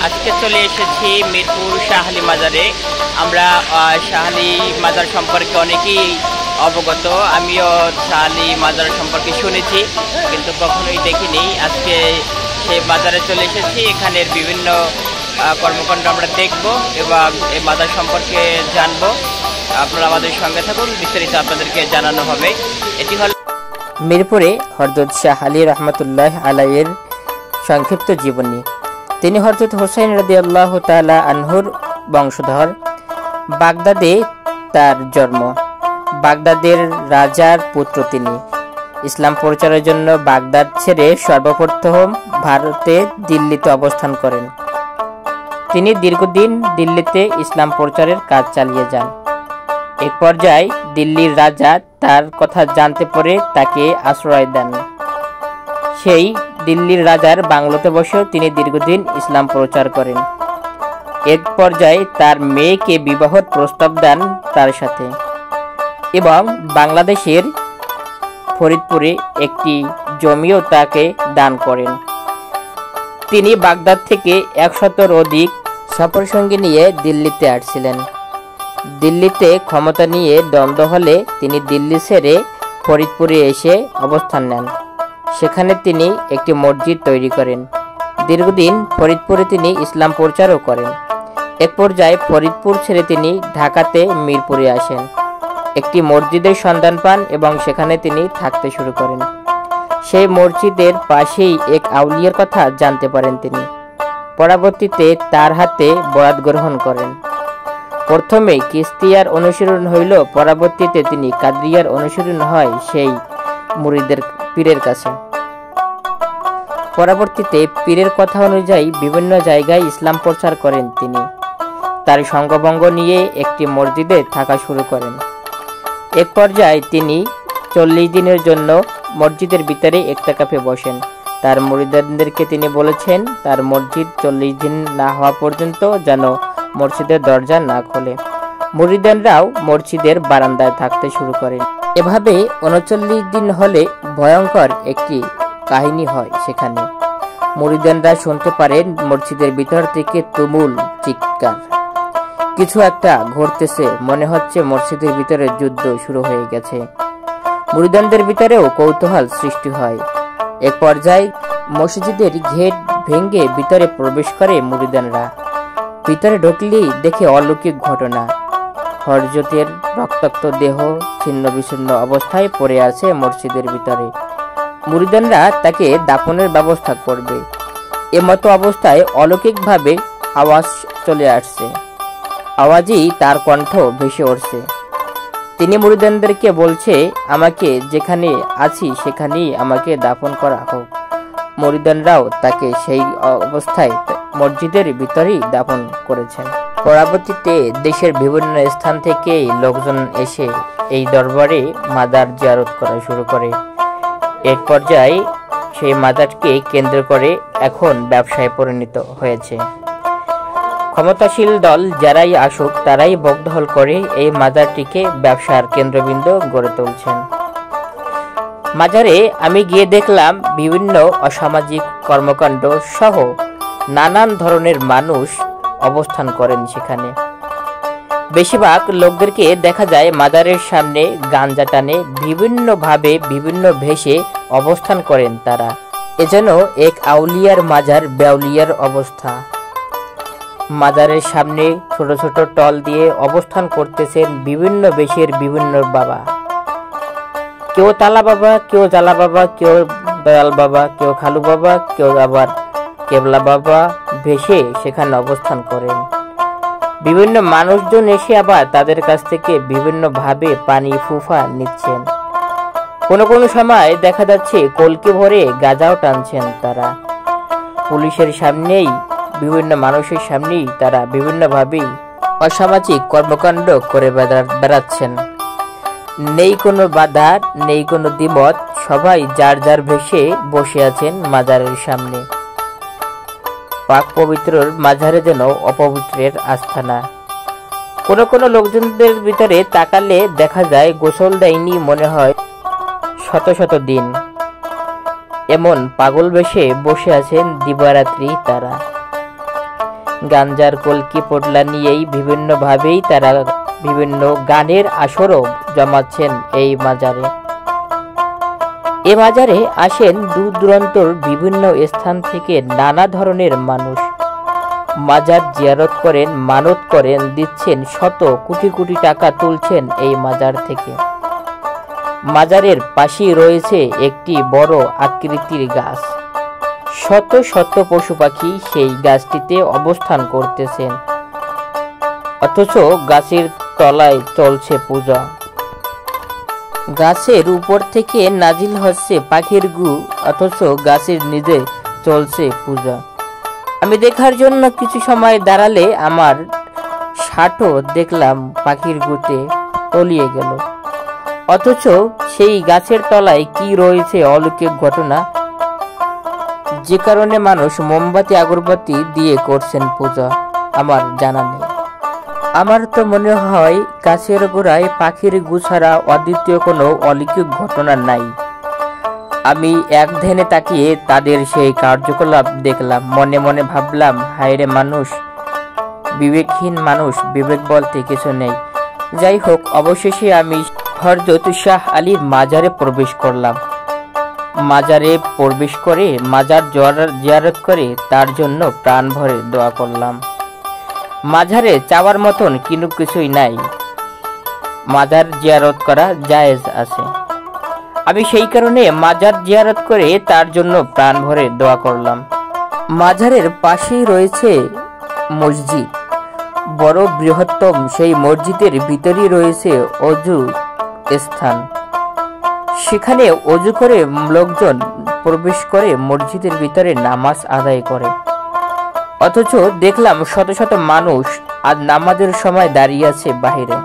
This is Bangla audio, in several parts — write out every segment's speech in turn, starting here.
আজকে চলে এসেছি মিরপুর শাহ আলী মাজারে। আমরা শাহ আলী মাজার সম্পর্কে অনেকেই অবগত, আমিও শাহ আলী মাজার সম্পর্কে শুনেছি কিন্তু কখনোই দেখিনি। আজকে সেই মাজারে চলে এসেছি, এখানের বিভিন্ন কর্মকাণ্ড আমরা দেখব এবং এই মাজার সম্পর্কে জানব। আপনারা আমাদের সঙ্গে থাকুন, বিস্তারিত আপনাদেরকে জানানো হবে। এটি হল মিরপুরে হযরত শাহ আলী রহমতুল্লাহ আলাইহির সংক্ষিপ্ত জীবনী। তিনি হযরত হুসাইন রাদিয়াল্লাহু তাআলা আনহুর বংশধর। বাগদাদে তার জন্ম। বাগদাদের রাজার পুত্র তিনি। ইসলাম প্রচারের জন্য বাগদাদ ছেড়ে সর্বপ্রথম ভারতে দিল্লিতে অবস্থান করেন। তিনি দীর্ঘদিন দিল্লিতে ইসলাম প্রচারের কাজ চালিয়ে যান। এক পর্যায়ে দিল্লির রাজা তার কথা জানতে পেরে তাকে আশ্রয় দেন। সেই দিল্লির রাজার বাংলোতে বসেও তিনি দীর্ঘদিন ইসলাম প্রচার করেন। এক পর্যায়ে তার মেয়েকে বিবাহের প্রস্তাব দেন তার সাথে এবং বাংলাদেশের ফরিদপুরে একটি জমিও তাকে দান করেন। তিনি বাগদাদ থেকে 100-র অধিক সফরসঙ্গী নিয়ে দিল্লিতে আসছিলেন। দিল্লিতে ক্ষমতা নিয়ে দ্বন্দ্ব হলে তিনি দিল্লি ছেড়ে ফরিদপুরে এসে অবস্থান নেন। সেখানে তিনি একটি মসজিদ তৈরি করেন। দীর্ঘদিন ফরিদপুরে তিনি ইসলাম প্রচারও করেন। এক পর্যায়ে ফরিদপুর ছেড়ে তিনি ঢাকাতে মিরপুরে আসেন। একটি মসজিদের সন্ধান পান এবং সেখানে তিনি থাকতে শুরু করেন। সেই মসজিদের পাশেই এক আউলিয়ার কথা জানতে পারেন তিনি। পরবর্তীতে তার হাতে বয়াত গ্রহণ করেন। প্রথমে চিশতিয়ার অনুসরণ হইল, পরবর্তীতে তিনি কাদরিয়ার অনুসরণ হয় সেই মুরিদের পীরের কাছে। পরবর্তীতে পীরের কথা অনুযায়ী বিভিন্ন জায়গায় ইসলাম প্রচার করেন তিনি। তার সঙ্গভঙ্গ নিয়ে একটি মসজিদে থাকা শুরু করেন। এক পর্যায়ে তিনি 40 দিনের জন্য মসজিদের ভিতরে ইতিকাফে বসেন। তার মুরিদদেরকে তিনি বলেছেন তার মসজিদ 40 দিন না হওয়া পর্যন্ত যেন মসজিদের দরজা না খোলে। মুরিদরাও মসজিদের বারান্দায় থাকতে শুরু করেন। এভাবে 39 দিন হলে ভয়ঙ্কর একটি কাহিনী হয়। সেখানে মুরিদরা শুনতে পারেন মসজিদের ভিতর থেকে তুমুল চিৎকার। কিছু একটা ঘটতেছে, মনে হচ্ছে মসজিদের ভিতরে যুদ্ধ শুরু হয়ে গেছে। মুরিদদের ভিতরেও কৌতূহল সৃষ্টি হয়। এক পর্যায়ে মসজিদের গেট ভেঙে ভিতরে প্রবেশ করে মুরিদরা। ভিতরে ঢুকলেই দেখে অলৌকিক ঘটনা। হযরতের রক্তাক্ত দেহ ছিন্ন বিচ্ছিন্ন অবস্থায় পড়ে আছে মসজিদের ভিতরে। মুরিদরা তাকে দাফনের ব্যবস্থা করবে, এমতো অবস্থায় অলৌকিকভাবে আওয়াজ চলে আসছে। আওয়াজই তার কণ্ঠ ভেসে উঠছে। তিনি মুরিদদেরকে বলছে, আমাকে যেখানে আছি সেখানেই আমাকে দাফন করা হোক। মুরিদরাও তাকে সেই অবস্থায় মসজিদের ভিতরেই দাফন করেছেন। পরবর্তীতে দেশের বিভিন্ন স্থান থেকে লোকজন এসে এই দরবারে মাজার জিয়ারত করা শুরু করে। এক পর্যায়ে সেই মাজারকে কেন্দ্র করে এখন ব্যবসায় পরিণত হয়েছে। ক্ষমতাশীল দল যারাই আসুক তারাই বকদখল করে এই মাজারটিকে ব্যবসার কেন্দ্রবিন্দু গড়ে তুলছেন। মাজারে আমি গিয়ে দেখলাম বিভিন্ন অসামাজিক কর্মকাণ্ড সহ নানান ধরনের মানুষ অবস্থান করেন সেখানে। বেশিরভাগ লোকদেরকে দেখা যায় মাজারের সামনে গাঞ্জা টানে, বিভিন্নভাবে বিভিন্ন ভেষে অবস্থান করেন তারা। এজন্য এক আউলিয়ার মাজার বেউলিয়ার অবস্থা। মাজারের সামনে ছোট ছোট টল দিয়ে অবস্থান করতেছেন বিভিন্ন বেশের বিভিন্ন বাবা। কেউ তালা বাবা, কেউ জালা বাবা, কেউ দয়াল বাবা, কেউ খালু বাবা, কেউ আবার কেবলা বাবা ভেসে সেখানে অবস্থান করেন। বিভিন্ন মানুষজন এসে আবার তাদের কাছ থেকে বিভিন্ন ভাবে পানি ফুফা নিচ্ছেন। কোনো কোনো সময় দেখা যাচ্ছে কলকে ভরে গাঁজাও টানছেন তারা। পুলিশের সামনেই বিভিন্ন মানুষের সামনেই তারা বিভিন্নভাবে অসামাজিক কর্মকাণ্ড করে বেড়াচ্ছেন। নেই কোনো বাধা, নেই কোনো দ্বিমত, সবাই যার যার ভেসে বসে আছেন মাজারের সামনে। পাক পবিত্রর মাঝারে যেন অপবিত্রের আস্থানা। কোনো কোনো লোকজনদের ভিতরে তাকালে দেখা যায় গোসল দেয়নি মনে হয় শত শত দিন। এমন পাগল বেশে বসে আছেন দিবারাত্রি তারা। গাঞ্জার কলকি পোটলা নিয়েই বিভিন্নভাবেই তারা বিভিন্ন গানের আসরও জমাচ্ছেন এই মাজারে। এ মাজারে আসেন দূর দূরান্তর বিভিন্ন স্থান থেকে নানা ধরনের মানুষ। মাজার জিয়ারত করেন, মানত করেন, দিচ্ছেন শত কোটি কোটি টাকা তুলছেন এই মাজার থেকে। মাজারের পাশেই রয়েছে একটি বড় আকৃতির গাছ। শত শত পশু পাখি সেই গাছটিতে অবস্থান করতেছেন, অথচ গাছের তলায় চলছে পূজা। গাছের উপর থেকে নাজিল হচ্ছে পাখির গু, অথচ গাছের নিচে চলছে পূজা। আমি দেখার জন্য কিছু সময় দাঁড়ালে আমার ষাটও দেখলাম পাখির গুতে তলিয়ে গেল, অথচ সেই গাছের তলায় কি রয়েছে অলৌকিক ঘটনা, যে কারণে মানুষ মোমবাতি আগরবাতি দিয়ে করছেন পূজা, আমার জানা নেই। আমার তো মনে হয় গাছের গোড়ায় পাখির গু ছাড়া অদ্বিতীয় কোনো অলৌকিক ঘটনা নাই। আমি এক ধ্যানে তাকিয়ে তাদের সেই কার্যকলাপ দেখলাম, মনে মনে ভাবলাম, হায়রে মানুষ, বিবেকহীন মানুষ, বিবেক বলতে কিছু নেই। যাই হোক, অবশেষে আমি হযরত শাহ আলীর মাজারে প্রবেশ করলাম। মাজারে প্রবেশ করে মাজার জিয়ারত করে তার জন্য প্রাণ ভরে দোয়া করলাম। মাজারে চাওয়ার মতন কোনো কিছুই নাই, মাজার জিয়ারত করা জায়েজ আছে। আমি সেই কারণে মাজার জিয়ারত করে তার জন্য প্রাণ ভরে দোয়া করলাম। মাজারের পাশেই রয়েছে মসজিদ, বড় বৃহত্তম। সেই মসজিদের ভিতরেই রয়েছে অজু স্থান। সেখানে অজু করে লোকজন প্রবেশ করে মসজিদের ভিতরে নামাজ আদায় করে, অথচ দেখলাম শত শত মানুষ আজ নামাজের সময় দাঁড়িয়ে আছে বাহিরে।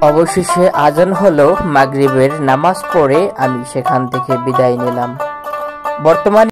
অবশেষে আজান হলো, মাগরিবের নামাজ পড়ে আমি সেখান থেকে বিদায় নিলাম। বর্তমানে